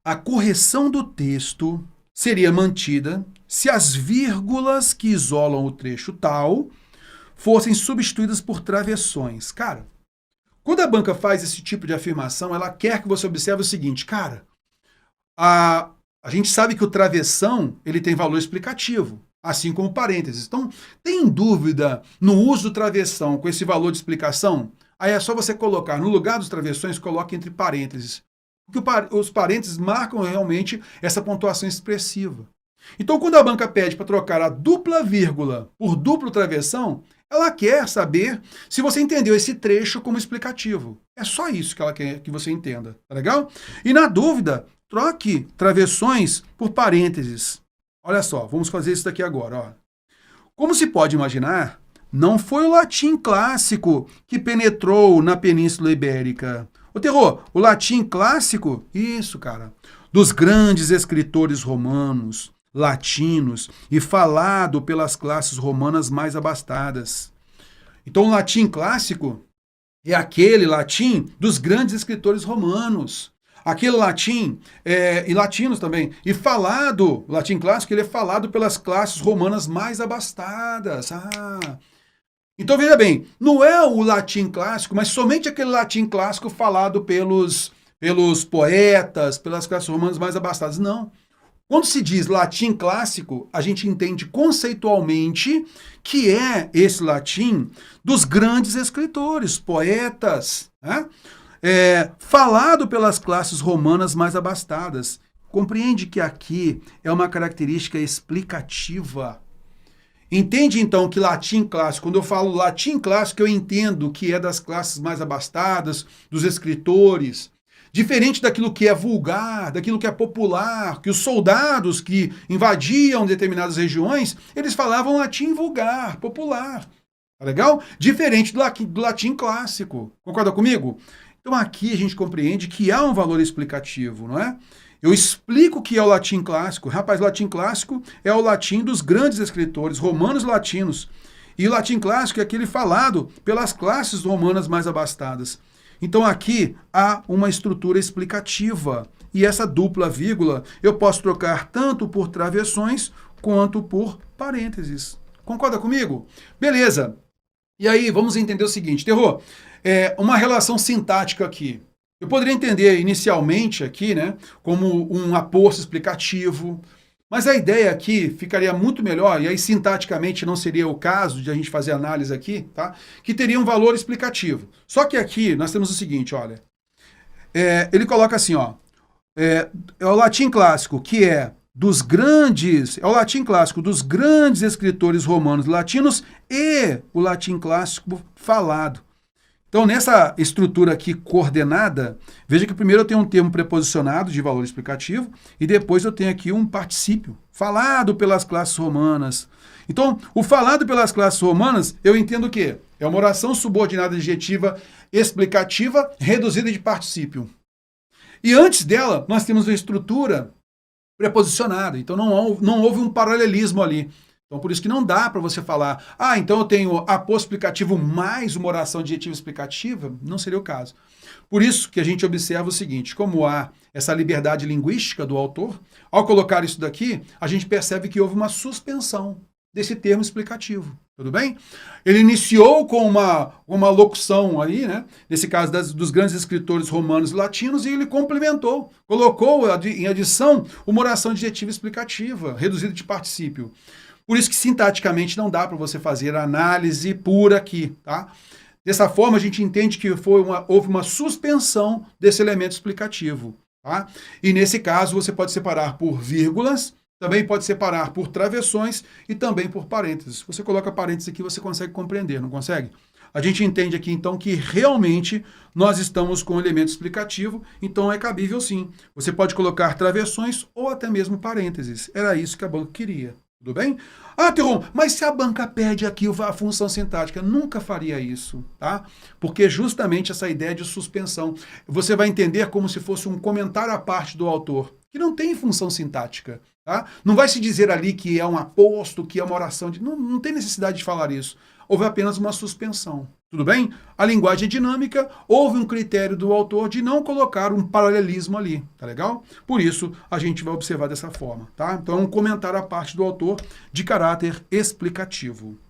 A correção do texto seria mantida se as vírgulas que isolam o trecho tal fossem substituídas por travessões. Cara, quando a banca faz esse tipo de afirmação, ela quer que você observe o seguinte, cara, a gente sabe que o travessão ele tem valor explicativo, assim como parênteses. Então, tem dúvida no uso do travessão com esse valor de explicação? Aí é só você colocar, no lugar dos travessões, coloque entre parênteses. Porque os parênteses marcam realmente essa pontuação expressiva. Então, quando a banca pede para trocar a dupla vírgula por duplo travessão, ela quer saber se você entendeu esse trecho como explicativo. É só isso que ela quer que você entenda, tá legal? E na dúvida, troque travessões por parênteses. Olha só, vamos fazer isso daqui agora. Ó. Como se pode imaginar, não foi o latim clássico que penetrou na Península Ibérica. Ô, Terror, o latim clássico? Isso, cara. Dos grandes escritores romanos, latinos e falado pelas classes romanas mais abastadas. Então, o latim clássico é aquele latim dos grandes escritores romanos. Aquele latim, e latinos também, e falado, o latim clássico, ele é falado pelas classes romanas mais abastadas. Então, veja bem, não é o latim clássico, mas somente aquele latim clássico falado pelos poetas, pelas classes romanas mais abastadas. Não. Quando se diz latim clássico, a gente entende conceitualmente que é esse latim dos grandes escritores, poetas, né? Falado pelas classes romanas mais abastadas. Compreende que aqui é uma característica explicativa. Entende então que latim clássico, quando eu falo latim clássico, eu entendo que é das classes mais abastadas, dos escritores, diferente daquilo que é vulgar, daquilo que é popular, que os soldados que invadiam determinadas regiões, eles falavam latim vulgar, popular. Tá legal? Diferente do latim clássico. Concorda comigo? Então aqui a gente compreende que há um valor explicativo, não é? Eu explico o que é o latim clássico. Rapaz, o latim clássico é o latim dos grandes escritores, romanos e latinos. E o latim clássico é aquele falado pelas classes romanas mais abastadas. Então aqui há uma estrutura explicativa. E essa dupla vírgula eu posso trocar tanto por travessões quanto por parênteses. Concorda comigo? Beleza. E aí, vamos entender o seguinte, Terror, uma relação sintática aqui. Eu poderia entender inicialmente aqui, né, como um aposto explicativo, mas a ideia aqui ficaria muito melhor, e aí sintaticamente não seria o caso de a gente fazer análise aqui, tá? Que teria um valor explicativo. Só que aqui nós temos o seguinte, olha, ele coloca assim, ó, é o latim clássico, que é dos grandes, é o latim clássico dos grandes escritores romanos e latinos e o latim clássico falado. Então, nessa estrutura aqui coordenada, veja que primeiro eu tenho um termo preposicionado de valor explicativo e depois eu tenho aqui um particípio, falado pelas classes romanas. Então, o falado pelas classes romanas, eu entendo o quê? É uma oração subordinada adjetiva explicativa reduzida de particípio. E antes dela, nós temos uma estrutura preposicionada. Então, não houve um paralelismo ali. Então, por isso que não dá para você falar, então eu tenho aposto explicativo mais uma oração adjetiva explicativa, não seria o caso. Por isso que a gente observa o seguinte, como há essa liberdade linguística do autor, ao colocar isso daqui, a gente percebe que houve uma suspensão desse termo explicativo, tudo bem? Ele iniciou com uma locução aí, né? Nesse caso dos grandes escritores romanos e latinos, e ele complementou, colocou em adição uma oração adjetiva explicativa, reduzida de particípio. Por isso que sintaticamente não dá para você fazer análise pura aqui, tá? Dessa forma a gente entende que houve uma suspensão desse elemento explicativo, tá? E nesse caso você pode separar por vírgulas, também pode separar por travessões e também por parênteses. Se você coloca parênteses aqui, você consegue compreender, não consegue? A gente entende aqui, então, que realmente nós estamos com um elemento explicativo, então é cabível sim. Você pode colocar travessões ou até mesmo parênteses. Era isso que a banca queria. Tudo bem? Terron, mas se a banca pede aqui a função sintática, nunca faria isso, tá? Porque justamente essa ideia de suspensão, você vai entender como se fosse um comentário à parte do autor, que não tem função sintática, tá? Não vai se dizer ali que é um aposto, que é uma oração, não tem necessidade de falar isso. Houve apenas uma suspensão. Tudo bem? A linguagem é dinâmica, houve um critério do autor de não colocar um paralelismo ali, tá legal? Por isso, a gente vai observar dessa forma, tá? Então, é um comentário à parte do autor de caráter explicativo.